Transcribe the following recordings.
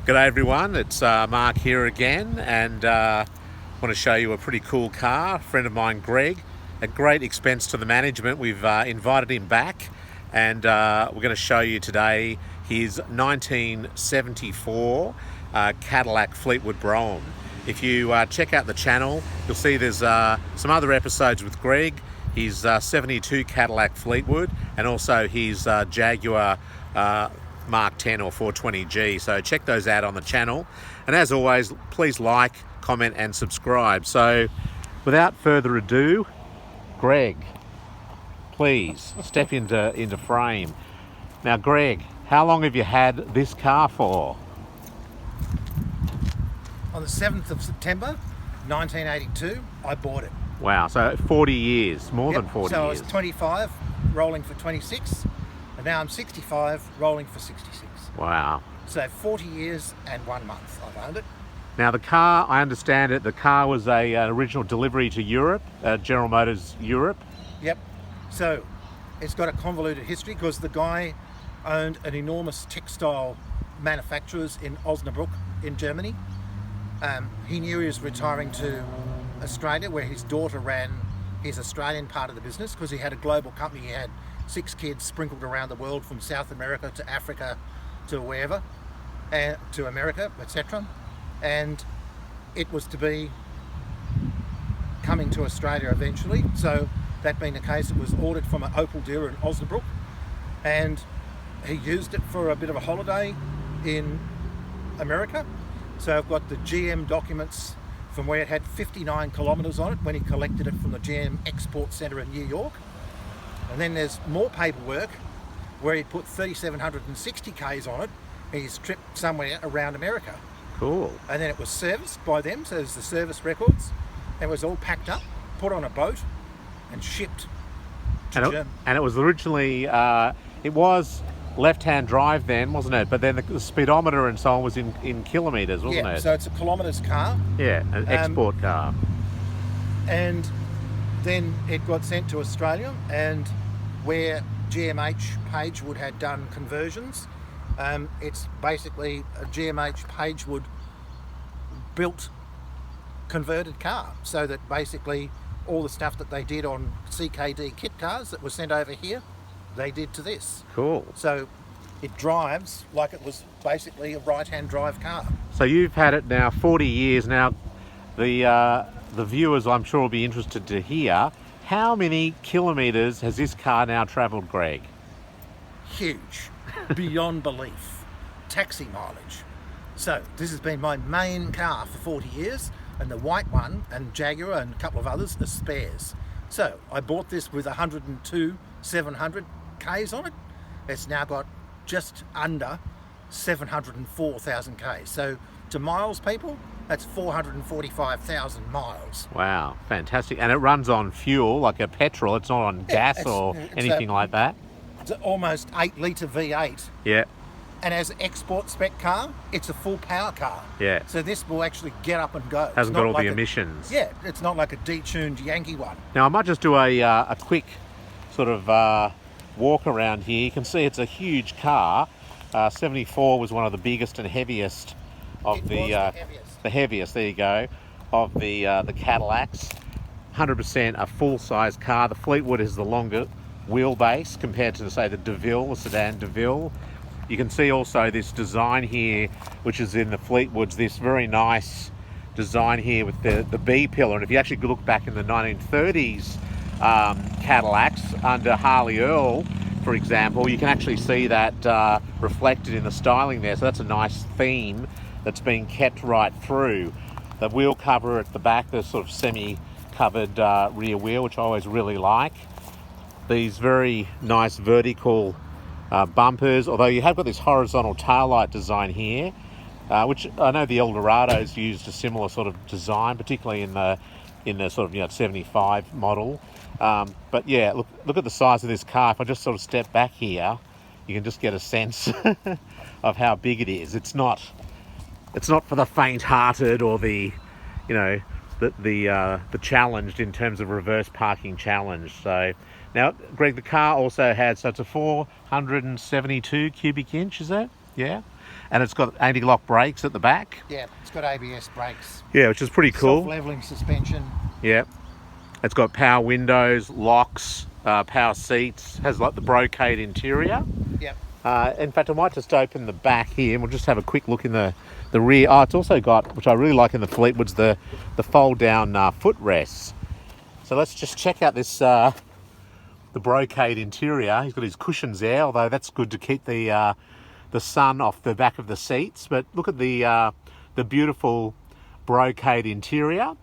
G'day everyone, it's Mark here again, and want to show you a pretty cool car. A friend of mine, Greg, at great expense to the management, we've invited him back, and we're going to show you today his 1974 Cadillac Fleetwood Brougham. If you check out the channel, you'll see there's some other episodes with Greg, his 72 Cadillac Fleetwood, and also his Jaguar Mark 10 or 420G. So check those out on the channel. And as always, please like, comment and subscribe. So without further ado, Greg, please step into frame. Now Greg, how long have you had this car for? On the 7th of September 1982, I bought it. Wow, so 40 years, more than 40 years. So I was 25, rolling for 26, and now I'm 65, rolling for 66. Wow. So 40 years and 1 month I've owned it. Now the car, I understand it, the car was an original delivery to Europe, General Motors Europe. Yep. So it's got a convoluted history because the guy owned an enormous textile manufacturers in Osnabrück in Germany. He knew he was retiring to Australia, where his daughter ran his Australian part of the business, because he had a global company. He had 6 kids sprinkled around the world, from South America to Africa to wherever, and to America, etc. And it was to be coming to Australia eventually. So that being the case, it was ordered from an Opel dealer in Osnabrück, and he used it for a bit of a holiday in America. So I've got the GM documents from where it had 59 kilometres on it when he collected it from the GM Export Centre in New York. And then there's more paperwork where he put 3,760 Ks on it, and he's tripped somewhere around America. Cool. And then it was serviced by them, so there's the service records. It was all packed up, put on a boat, and shipped to Germany. And it was originally, it was left-hand drive then, wasn't it? But then the speedometer and so on was in kilometres, wasn't it? Yeah, so it's a kilometres car. Yeah, an export car. And then it got sent to Australia, and where GMH Pagewood had done conversions, it's basically a GMH Pagewood built converted car, so that basically all the stuff that they did on CKD kit cars that were sent over here, they did to this. Cool. So it drives like it was basically a right-hand drive car. So you've had it now 40 years now. The viewers, I'm sure, will be interested to hear, how many kilometres has this car now travelled, Greg? Huge, beyond belief. Taxi mileage. So this has been my main car for 40 years, and the white one and Jaguar and a couple of others are spares. So I bought this with 102,700 Ks on it. It's now got just under 704,000 Ks. So to miles, people, that's 445,000 miles. Wow, fantastic. And it runs on fuel, like a petrol. It's not on gas or anything like that. It's an almost 8 litre V8. Yeah. And as an export spec car, it's a full power car. Yeah. So this will actually get up and go. Hasn't got all the emissions. Yeah, it's not like a detuned Yankee one. Now I might just do a quick sort of walk around here. You can see it's a huge car. 74 was one of the biggest and heaviest of the heaviest. There you go, of the Cadillacs. 100% a full-size car. The Fleetwood is the longer wheelbase compared to, say, the DeVille, the sedan DeVille. You can see also this design here, which is in the Fleetwoods, this very nice design here with the B pillar. And if you actually look back in the 1930s Cadillacs under Harley Earl, for example, you can actually see that reflected in the styling there. So that's a nice theme that's been kept right through. The wheel cover at the back, the sort of semi-covered rear wheel, which I always really like. These very nice vertical bumpers, although you have got this horizontal taillight design here, which I know the Eldorado's used a similar sort of design, particularly in the sort of 75 model. But yeah, look at the size of this car. If I just sort of step back here, you can just get a sense of how big it is. It's not for the faint-hearted or the challenged in terms of reverse parking challenge. So now, Greg, the car also had, so it's a 472 cubic inch, is that? Yeah. And it's got anti-lock brakes at the back. Yeah, it's got ABS brakes. Yeah, which is pretty cool. Self-leveling suspension. Yeah. It's got power windows, locks, power seats, has like the brocade interior. Yep. In fact, I might just open the back here and we'll just have a quick look in the rear. Oh, it's also got, which I really like in the Fleetwoods, the fold down footrests. So let's just check out this, the brocade interior. He's got his cushions there, although that's good to keep the sun off the back of the seats. But look at the beautiful brocade interior.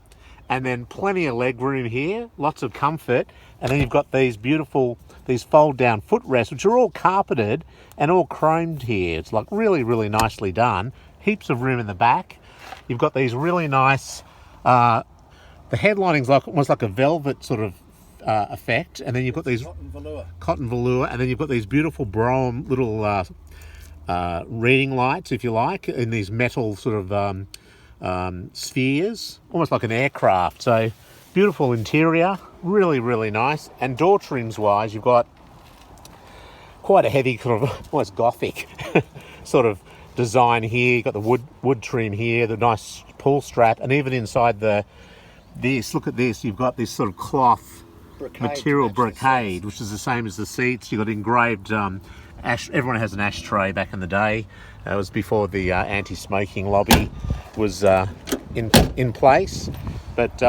And then plenty of leg room here, lots of comfort. And then you've got these beautiful, these fold down footrests, which are all carpeted and all chromed here. It's like really, really nicely done. Heaps of room in the back. You've got these really nice, the headlining's like almost like a velvet sort of effect. And then you've got these cotton velour. And then you've got these beautiful Brougham little reading lights, if you like, in these metal sort of spheres, almost like an aircraft. So beautiful interior, really, really nice. And door trims wise, you've got quite a heavy sort of almost gothic sort of design here. You've got the wood trim here, the nice pull strap, and even inside this, look at this, you've got this sort of cloth material brocade, which is the same as the seats. You've got engraved everyone has an ashtray back in the day. It was before the anti-smoking lobby was in place. But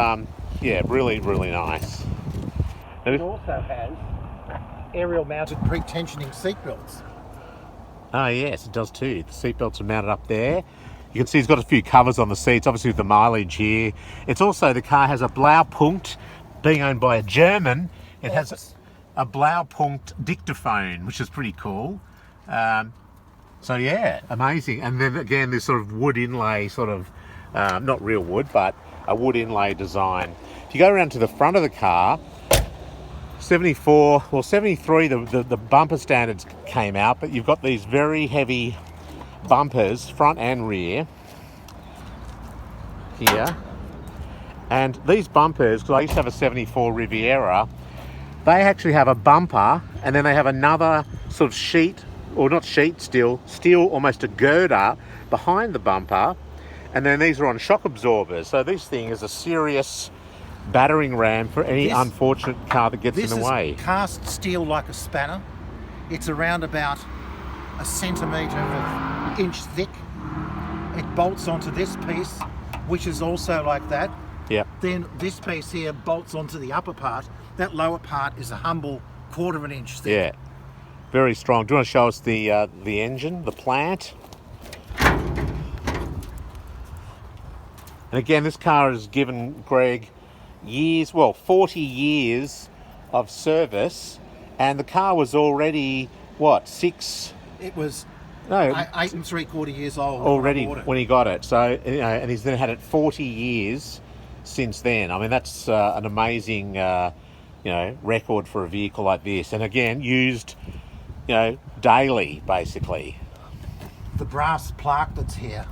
yeah, really, really nice. It also has aerial mounted pre-tensioning seat belts. Oh yes, it does too. The seat belts are mounted up there. You can see it's got a few covers on the seats, obviously with the mileage here. It's also, the car has a Blaupunkt, being owned by a German. It has a Blaupunkt dictaphone, which is pretty cool. So yeah, amazing. And then again, this sort of wood inlay, sort of, not real wood, but a wood inlay design. If you go around to the front of the car, 74, well 73, the bumper standards came out, but you've got these very heavy bumpers, front and rear, here. And these bumpers, because I used to have a 74 Riviera, they actually have a bumper and then they have another sort of sheet, or not sheet, steel almost a girder behind the bumper. And then these are on shock absorbers. So this thing is a serious battering ram for any unfortunate car that gets in the way. This is cast steel like a spanner. It's around about a centimetre of inch thick. It bolts onto this piece, which is also like that. Yep. Then this piece here bolts onto the upper part. That lower part is a humble 1/4 of an inch thick. Yeah, very strong. Do you want to show us the engine, the plant? And again, this car has given Greg years, well, 40 years of service, and the car was already, what, 6? It was No, 8 3/4 years old already when he got it. So, you know, and he's then had it 40 years since then. I mean, that's an amazing, you know, record for a vehicle like this. And again, used, you know, daily, basically. The brass plaque that's here,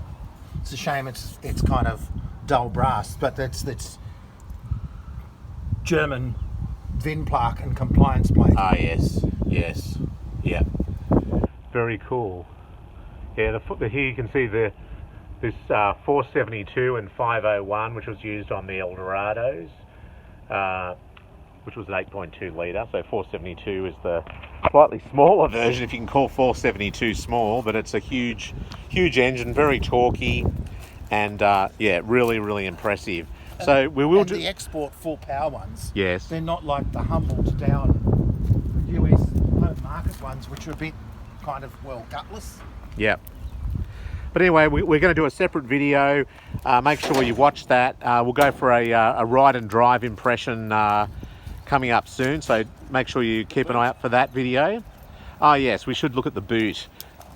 it's a shame it's kind of dull brass, but that's German VIN plaque and compliance plate. Ah, yes, yes, yeah. Very cool. Yeah, here you can see this 472 and 501, which was used on the Eldorados, which was an 8.2 litre. So 472 is the slightly smaller version, if you can call 472 small, but it's a huge engine, very torquey, and yeah, really, really impressive. So we will do the export full power ones. Yes. They're not like the humbled down US home market ones, which are a bit kind of, well, gutless. Yeah. But anyway, we're going to do a separate video. Make sure you watch that. We'll go for a ride and drive impression coming up soon. So make sure you keep an eye out for that video. Oh yes, we should look at the boot.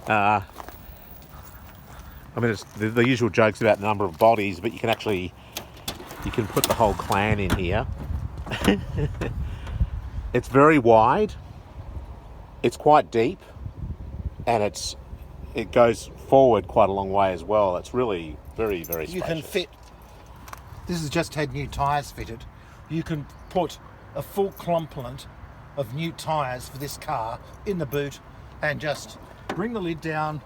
I mean, it's the usual jokes about the number of bodies, but you can put the whole clan in here. It's very wide. It's quite deep, and it goes forward quite a long way as well. It's really very, very spacious. You can fit, this has just had new tyres fitted, you can put a full complement of new tyres for this car in the boot and just bring the lid down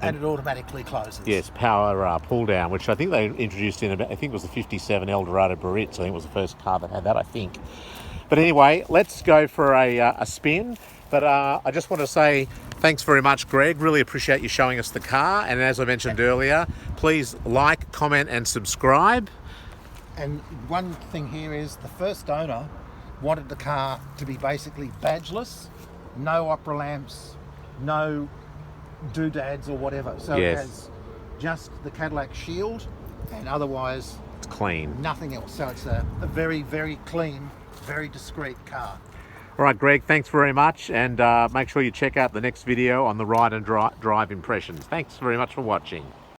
And it automatically closes. Yes, power pull down, which I think they introduced in about, I think it was the 57 Eldorado Baritz. I think it was the first car that had that, I think. But anyway, let's go for a spin. But I just want to say thanks very much, Greg. Really appreciate you showing us the car. And as I mentioned earlier, please like, comment and subscribe. And one thing here is the first owner wanted the car to be basically badgeless, no opera lamps, no doodads or whatever. So Yes. it has just the Cadillac shield and otherwise It's clean. nothing else. So it's a very, very clean, very discreet car. All right, Greg, thanks very much. And make sure you check out the next video on the ride and drive impressions. Thanks very much for watching.